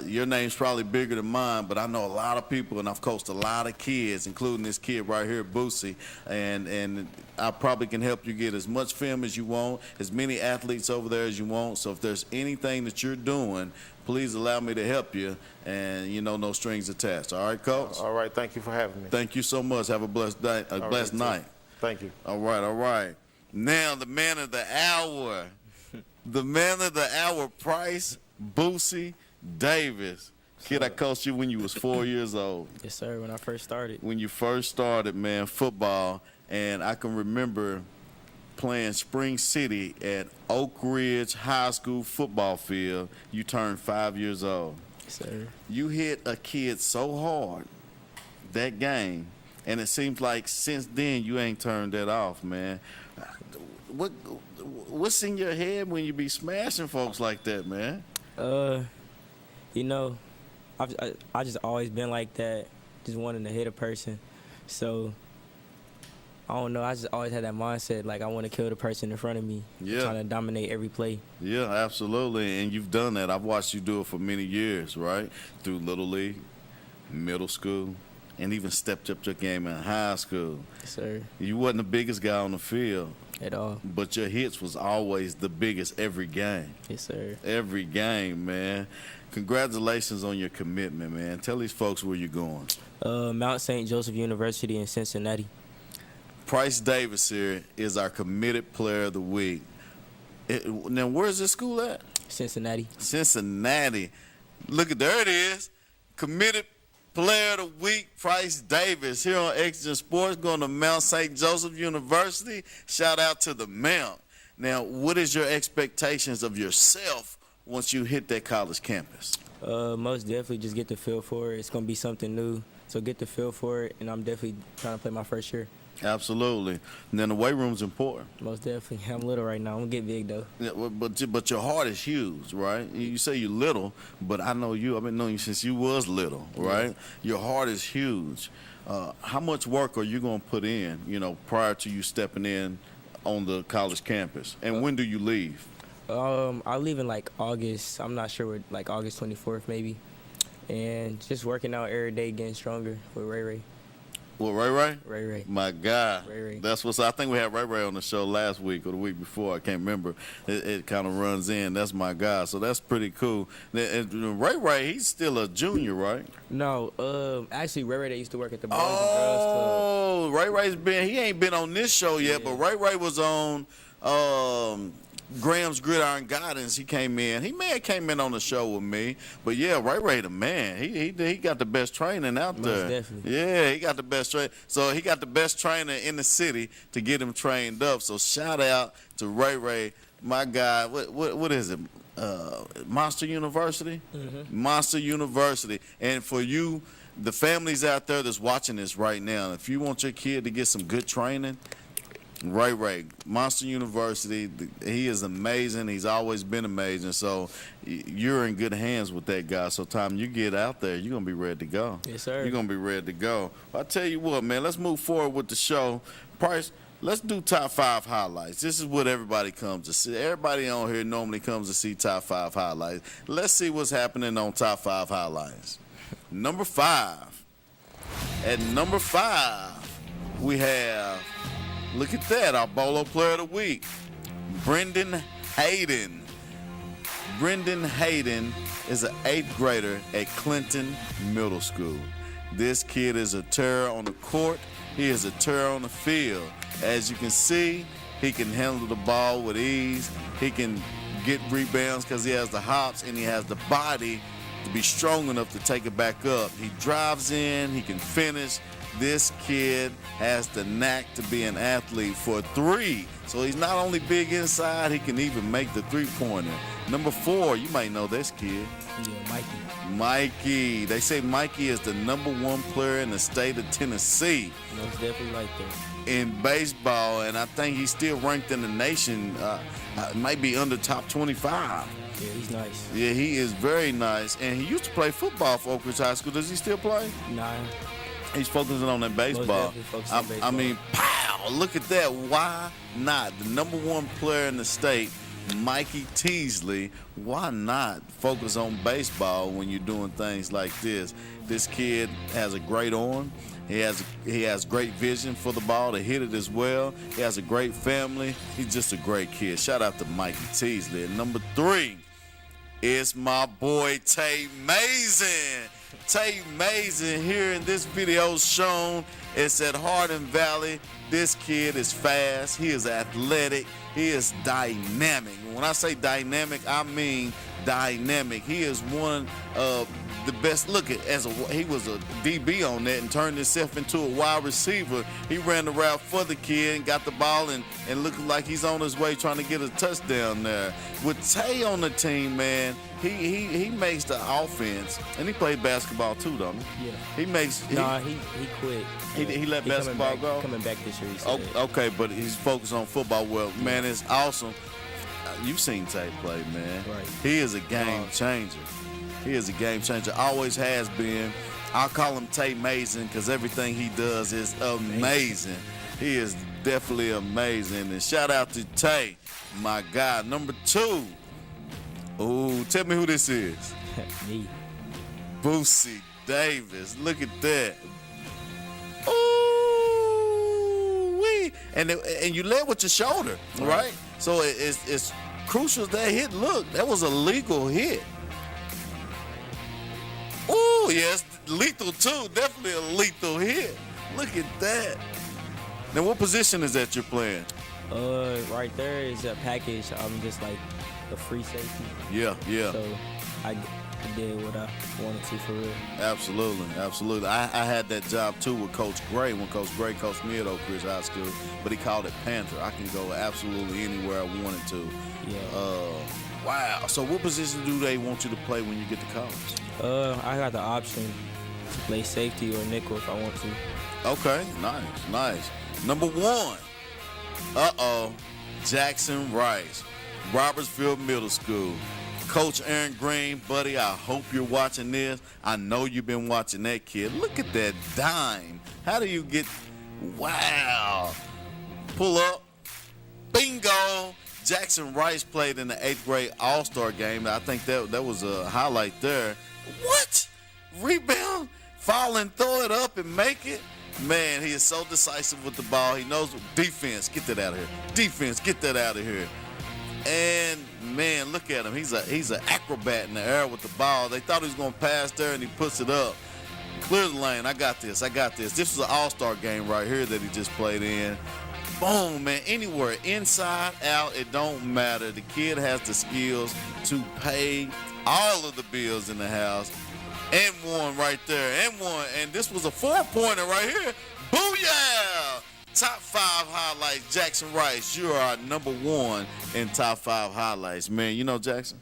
your name's probably bigger than mine, but I know a lot of people, and I've coached a lot of kids, including this kid right here, Boosie. And I probably can help you get as much film as you want, as many athletes over there as you want. So if there's anything that you're doing, please allow me to help you, and no strings attached. All right, Coach? All right, thank you for having me. Thank you so much. Have a blessed day, blessed night. Thank you. All right. Now, the man of the hour. The man of the hour, Price Boosie Davis. Kid, I coached you when you was 4 years old. Yes, sir, when I first started. When you first started, man, football, and I can remember playing Spring City at Oak Ridge High School football field. You turned 5 years old. Yes, sir. You hit a kid so hard that game, and it seems like since then you ain't turned that off, man. What's in your head when you be smashing folks like that, man? I just always been like that, just wanting to hit a person. So I don't know. I just always had that mindset, like I want to kill the person in front of me, trying to dominate every play. Yeah, absolutely, and you've done that. I've watched you do it for many years, right? Through Little League, middle school, and even stepped up your game in high school. Yes, sir. You wasn't the biggest guy on the field. At all. But your hits was always the biggest every game. Yes, sir. Every game, man. Congratulations on your commitment, man. Tell these folks where you're going. Mount St. Joseph University in Cincinnati. Price Davis here is our committed player of the week. Now, where's this school at? Cincinnati. Cincinnati. Look at there it is. Committed player of the week, Price Davis, here on Exigent Sports, going to Mount St. Joseph University. Shout out to the Mount. Now, what is your expectations of yourself once you hit that college campus? Most definitely just get the feel for it. It's going to be something new. So get the feel for it, and I'm definitely trying to play my first year. Absolutely. And then the weight room's important. Most definitely. I'm little right now. I'm going to get big, though. Yeah, but your heart is huge, right? You say you're little, but I know you. I've been knowing you since you was little, right? Yeah. Your heart is huge. How much work are you going to put in, prior to you stepping in on the college campus? And when do you leave? I leave in, August. I'm not sure, August 24th maybe. And just working out every day, getting stronger with Ray. What, Ray? Ray. My God. Ray. That's what's. I think we had Ray on the show last week or the week before. I can't remember. It kind of runs in. That's my guy. So that's pretty cool. Ray, he's still a junior, right? No. Actually, Ray used to work at the Boys and Girls Club. Ray, he ain't been on this show yet, but Ray was on Graham's Gridiron Guidance. He came in. He may have came in on the show with me, but yeah, Ray the man. He got the best training out there. Most definitely. Yeah, he got the best trainer. So he got the best trainer in the city to get him trained up. So shout out to Ray, my guy. What is it? Monster University. Mm-hmm. Monster University. And for you, the families out there that's watching this right now, if you want your kid to get some good training, Ray, Monster University, he is amazing. He's always been amazing. So you're in good hands with that guy. So time you get out there, you're going to be ready to go. Yes, sir. You're going to be ready to go. I tell you what, man, let's move forward with the show. Price, let's do top 5 highlights. This is what everybody comes to see. Everybody on here normally comes to see top 5 highlights. Let's see what's happening on top 5 highlights. Number 5. At number 5, we have... Look at that, our Bolo Player of the Week, Brendan Hayden. Brendan Hayden is an 8th grader at Clinton Middle School. This kid is a terror on the court. He is a terror on the field. As you can see, he can handle the ball with ease. He can get rebounds because he has the hops and he has the body to be strong enough to take it back up. He drives in, he can finish. This kid has the knack to be an athlete for three. So he's not only big inside, he can even make the three-pointer. Number 4, you might know this kid. Yeah, Mikey. Mikey. They say Mikey is the number 1 player in the state of Tennessee. Most definitely like that. In baseball, and I think he's still ranked in the nation, might be under top 25. Yeah, he's nice. Yeah, he is very nice. And he used to play football for Oak Ridge High School. Does he still play? Nah. He's focusing on that baseball. I mean, pow, look at that. Why not? The number 1 player in the state, Mikey Teasley. Why not focus on baseball when you're doing things like this? This kid has a great arm. He has great vision for the ball to hit it as well. He has a great family. He's just a great kid. Shout out to Mikey Teasley. And number 3 is my boy Tay Mazin. Tay Mazin here in this video shown. It's at Hardin Valley. This kid is fast. He is athletic. He is dynamic. When I say dynamic, I mean dynamic. He is one of the best. Look at he was a DB on that and turned himself into a wide receiver. He ran the route for the kid and got the ball and looked like he's on his way trying to get a touchdown there. With Tay on the team, man, he makes the offense, and he played basketball too, don't he? Yeah. He quit. He let basketball go. Coming back this year. He said. Okay, but he's focused on football. Well, man, it's awesome. You've seen Tay play, man. Right. He is a game changer. He is a game changer. Always has been. I'll call him Tay Mazin because everything he does is amazing. He is definitely amazing. And shout out to Tay, my guy. Number 2. Ooh, tell me who this is. Me. Boosie Davis. Look at that. Ooh, wee. And you led with your shoulder, right? So it's crucial that hit. Look, that was a legal hit. Ooh, yes, lethal too. Definitely a lethal hit. Look at that. Now, what position is that you're playing? Right there is a package. I'm just like a free safety. Yeah. So I did what I wanted to for real. Absolutely. I had that job too with Coach Gray when Coach Gray coached me at Oak Ridge High School, but he called it Panther. I can go absolutely anywhere I wanted to. Yeah. Wow. So what position do they want you to play when you get to college? I got the option to play safety or nickel if I want to. Okay, nice. Number 1. Jackson Rice, Robertsville Middle School. Coach Aaron Green, buddy, I hope you're watching this. I know you've been watching that kid. Look at that dime. How do you get, wow. Pull up, bingo. Jackson Rice played in the 8th grade All-Star game. I think that was a highlight there. What? Rebound, fall and throw it up and make it? Man, he is so decisive with the ball. He knows defense, get that out of here. Defense, get that out of here. And man, look at him. He's an acrobat in the air with the ball. They thought he was going to pass there, and he puts it up. Clear the lane. I got this. This was an all-star game right here that he just played in. Boom, man. Anywhere, inside, out, it don't matter. The kid has the skills to pay all of the bills in the house. And one right there. And one. And this was a 4-pointer right here. Booyah! Top 5 highlights, Jackson Rice. You are number 1 in top 5 highlights. Man, you know Jackson?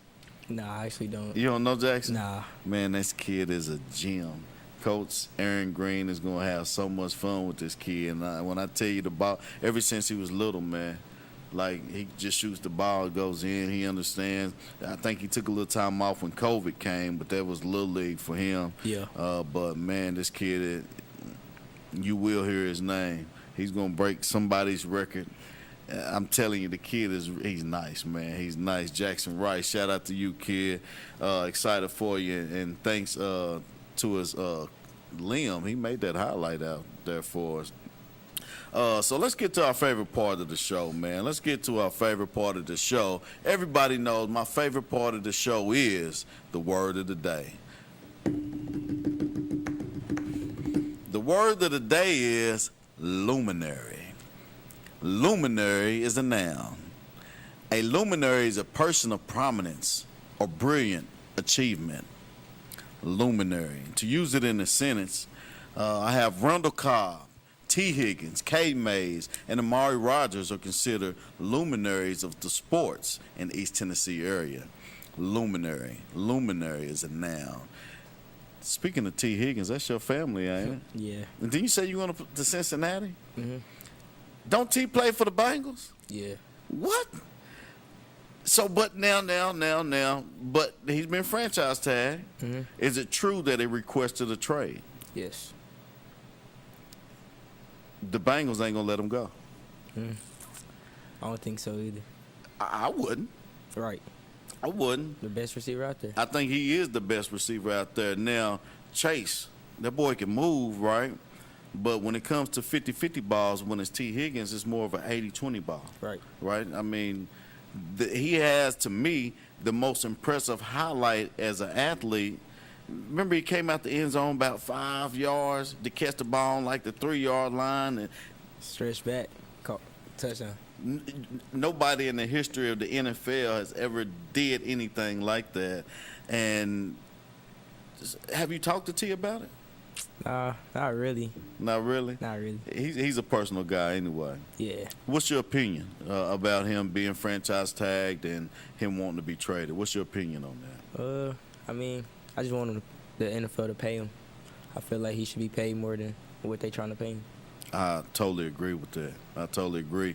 Nah, I actually don't. You don't know Jackson? Nah. Man, this kid is a gem. Coach Aaron Green is going to have so much fun with this kid. And when I tell you the ball, ever since he was little, man, like he just shoots the ball, goes in, he understands. I think he took a little time off when COVID came, but that was Little League for him. Yeah. But, man, this kid, you will hear his name. He's going to break somebody's record. I'm telling you, the kid he's nice, man. He's nice. Jackson Rice, shout out to you, kid. Excited for you. And thanks to his Liam. He made that highlight out there for us. So let's get to our favorite part of the show, man. Let's get to our favorite part of the show. Everybody knows my favorite part of the show is the word of the day. The word of the day is luminary. Luminary is a noun. A luminary is a person of prominence or brilliant achievement. Luminary. To use it in a sentence, I have Randall Cobb, T. Higgins, K. Mays, and Amari Rogers are considered luminaries of the sports in the East Tennessee area. Luminary is a noun. Speaking of T. Higgins, that's your family, ain't it? Yeah. And didn't you say you went to Cincinnati? Mm-hmm. Don't T play for the Bengals? Yeah. What? So, but now, but he's been franchise tagged. Mm-hmm. Is it true that he requested a trade? Yes. The Bengals ain't gonna let him go. I don't think so either. I wouldn't. Right. I wouldn't. The best receiver out there. I think he is the best receiver out there. Now, Chase, that boy can move, right? But when it comes to 50-50 balls, when it's T. Higgins, it's more of an 80-20 ball. Right. Right? I mean, he has, to me, the most impressive highlight as an athlete. Remember, he came out the end zone about 5 yards to catch the ball on like the 3-yard line. And stretch back, caught touchdown. Nobody in the history of the NFL has ever did anything like that. And have you talked to T about it? Not really. Not really? Not really. He's a personal guy anyway. Yeah. What's your opinion about him being franchise tagged and him wanting to be traded? What's your opinion on that? I mean, I just want the NFL to pay him. I feel like he should be paid more than what they trying to pay him. I totally agree with that. I totally agree.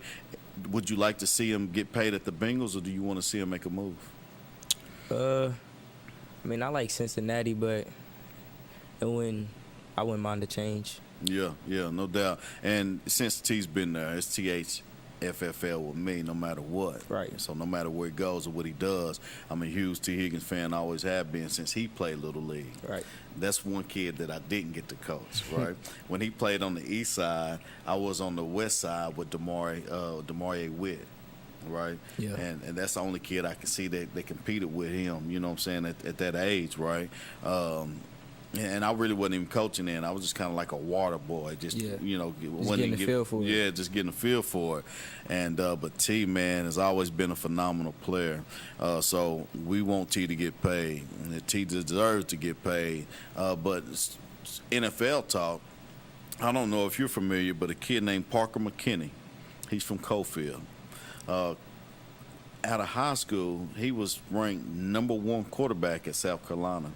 Would you like to see him get paid at the Bengals, or do you want to see him make a move? I mean, I like Cincinnati, but I wouldn't mind the change. Yeah, no doubt. And since T's been there, it's THFFL with me no matter what. Right. So no matter where he goes or what he does, I'm a huge T. Higgins fan, always have been since he played Little League. Right. That's one kid that I didn't get to coach, right? When he played on the east side, I was on the west side with Demarie Witt, right? Yeah. And that's the only kid I can see that competed with him, you know what I'm saying, at that age, right? And I really wasn't even coaching then. I was just kind of like a water boy, just getting a feel for it. Yeah, just getting a feel for it. And but T, man, has always been a phenomenal player. So we want T to get paid, and T deserves to get paid. But NFL talk, I don't know if you're familiar, but a kid named Parker McKinney, he's from Cofield. Out of high school, he was ranked #1 quarterback at South Carolina.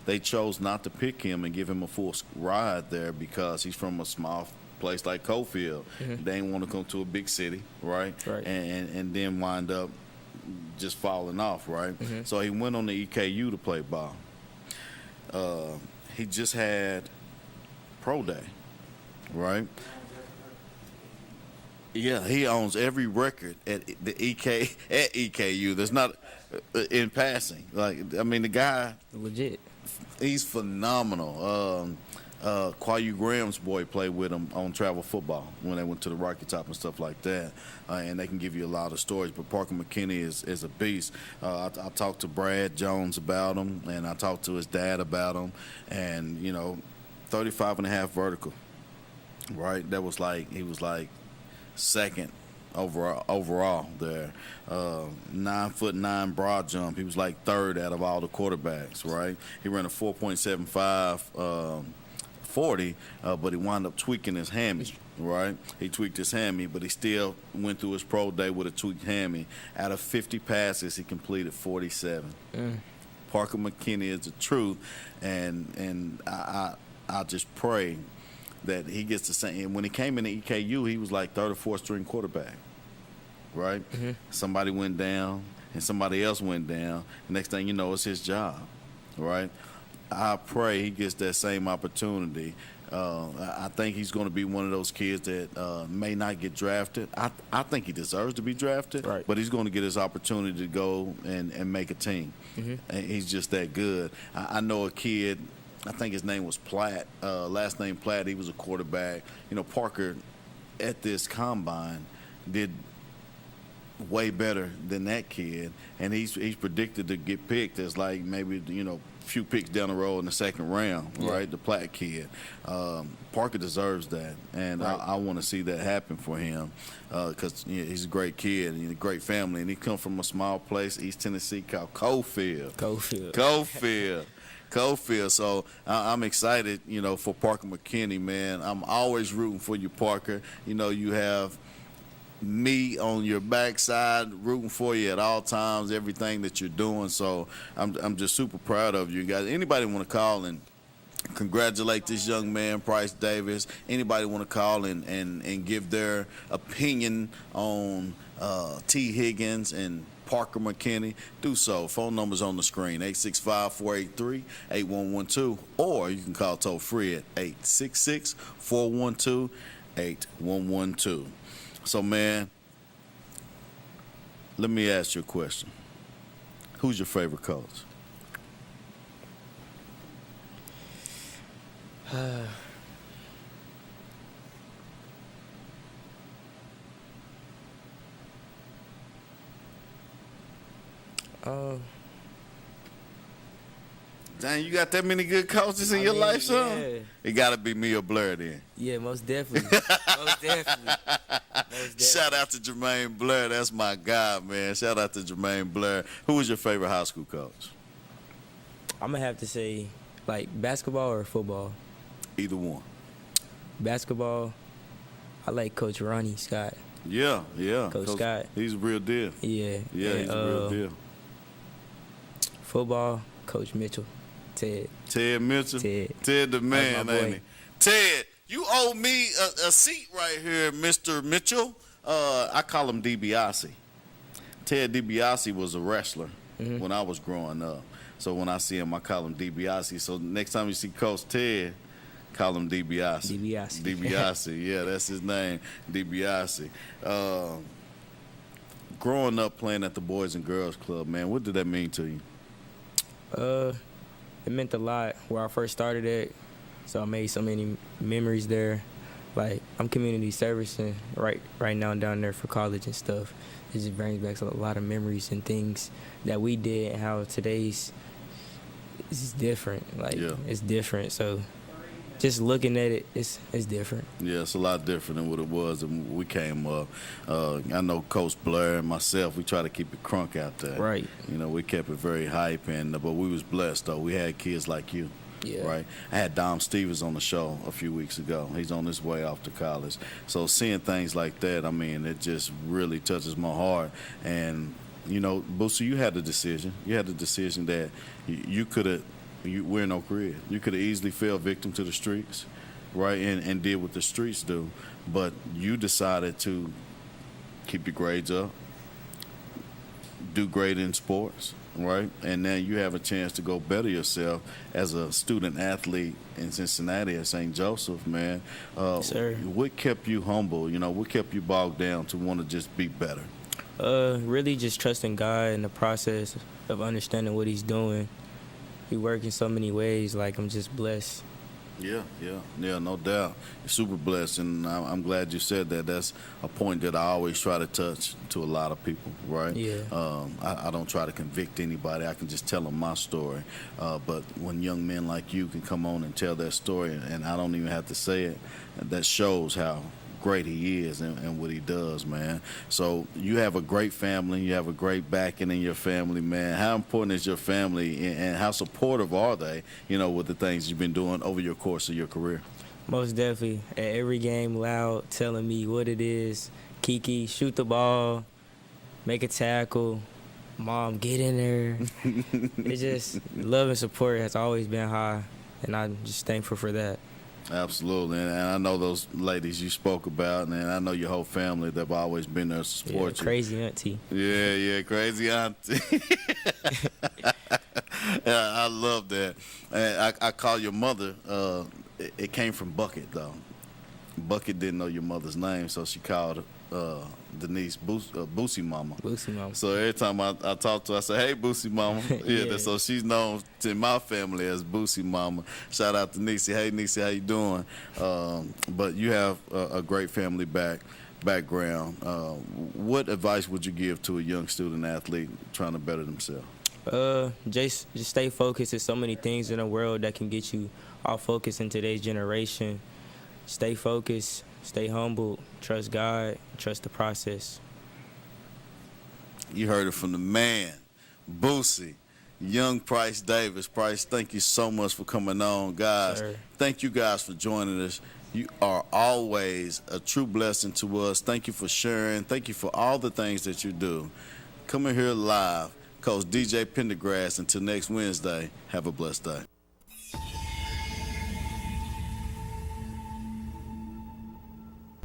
They chose not to pick him and give him a full ride there because he's from a small place like Cofield. Mm-hmm. They didn't want to come to a big city, right? Right. And then wind up just falling off, right? Mm-hmm. So he went on the EKU to play ball. He just had pro day, right? Yeah, he owns every record at the EKU. There's not in passing. Like, I mean, the guy legit. He's phenomenal. Kwayu Graham's boy played with him on travel football when they went to the Rocky Top and stuff like that. And they can give you a lot of stories. But Parker McKinney is a beast. I talked to Brad Jones about him, and I talked to his dad about him. And, 35.5 vertical, right? That was like, he was like second overall there. 9'9" broad jump. He was like third out of all the quarterbacks, right? He ran a 4.75 40, but he wound up tweaking his hammy, right? He tweaked his hammy, but he still went through his pro day with a tweaked hammy. Out of 50 passes, he completed 47. Parker McKinney is the truth, and I just pray that he gets the same. When he came in the EKU, he was like third or fourth string quarterback, right? Mm-hmm. Somebody went down, and somebody else went down. The next thing you know, it's his job, right? I pray he gets that same opportunity. I think he's going to be one of those kids that may not get drafted. I think he deserves to be drafted, right, but he's going to get his opportunity to go and make a team. Mm-hmm. And he's just that good. I know a kid, I think his name was Platt, last name Platt. He was a quarterback. Parker at this combine did way better than that kid, and he's predicted to get picked as like maybe few picks down the road in the second round, right? The Platt kid. Parker deserves that, and right. I want to see that happen for him because he's a great kid and a great family, and he comes from a small place, East Tennessee, called Cofield. Cofield. So I'm excited, for Parker McKinney, man. I'm always rooting for you, Parker. You have me on your backside rooting for you at all times, everything that you're doing. So I'm just super proud of you guys. Anybody want to call and congratulate this young man, Bryce Davis? Anybody want to call and give their opinion on T. Higgins and Parker McKinney? Do so. Phone number's on the screen, 865-483-8112, or you can call toll free at 866-412-8112. So, man, let me ask you a question. Who's your favorite coach? Dang, you got that many good coaches in your life, son? Yeah. It got to be me or Blair then. Yeah, most definitely. Most definitely. Shout out to Jermaine Blair. That's my guy, man. Shout out to Jermaine Blair. Who was your favorite high school coach? I'm going to have to say, like, basketball or football? Either one. Basketball, I like Coach Ronnie Scott. Yeah. Coach Scott. He's a real deal. Yeah. Yeah, he's a real deal. Football, Coach Mitchell. Ted Mitchell? Ted the man, ain't he? Ted, you owe me a seat right here, Mr. Mitchell. I call him DiBiase. Ted DiBiase was a wrestler when I was growing up. So when I see him, I call him DiBiase. So next time you see Coach Ted, call him DiBiase. DiBiase, yeah, that's his name, DiBiase. Growing up playing at the Boys and Girls Club, man, what did that mean to you? It meant a lot where I first started at, so I made so many memories there. Like, I'm community servicing right now down there for college and stuff. It just brings back a lot of memories and things that we did and how today's is different. Like, it's different. So just looking at it, it's different. Yeah, it's a lot different than what it was when we came up. I know Coach Blair and myself, we try to keep it crunk out there. Right. We kept it very hype, but we was blessed, though. We had kids like you. Yeah. Right. I had Dom Stevens on the show a few weeks ago. He's on his way off to college. So seeing things like that, I mean, it just really touches my heart. And, Boosie, you had the decision. You had the decision that you could have, we're in Oak Ridge. You could have easily fell victim to the streets, right, and did what the streets do. But you decided to keep your grades up, do great in sports, right? And now you have a chance to go better yourself as a student athlete in Cincinnati at St. Joseph, man. Sir. What kept you humble? What kept you bogged down to want to just be better? Really just trusting God in the process of understanding what he's doing. He works in so many ways. Like, I'm just blessed. Yeah, no doubt. You're super blessed, and I'm glad you said that. That's a point that I always try to touch to a lot of people, right? Yeah. I don't try to convict anybody. I can just tell them my story. But when young men like you can come on and tell that story, and I don't even have to say it, that shows how great he is and what he does, man. So you have a great family. You have a great backing in your family, man. How important is your family, and how supportive are they, with the things you've been doing over your course of your career? Most definitely. At every game, loud, telling me what it is. Kiki, shoot the ball, make a tackle. Mom, get in there. It's just love and support has always been high, and I'm just thankful for that. Absolutely, and I know those ladies you spoke about, and I know your whole family. They've always been there to support you. Crazy auntie. Yeah, crazy auntie. I love that. And I call your mother. It came from Bucket, though. Bucket didn't know your mother's name, so she called Denise Boosie Mama. Boosie Mama. So every time I talk to her, I say, "Hey, Boosie Mama." Yeah. So she's known to my family as Boosie Mama. Shout out to Niecy. Hey, Niecy, how you doing? But you have a great family background. What advice would you give to a young student athlete trying to better themselves? Just stay focused. There's so many things in the world that can get you off focus in today's generation. Stay focused, stay humble, trust God, trust the process. You heard it from the man, Boosie. young Price Davis. Price, thank you so much for coming on. Guys, thank you guys for joining us. You are always a true blessing to us. Thank you for sharing. Thank you for all the things that you do. Coming here live, Coach DJ Pendergrass. Until next Wednesday, have a blessed day.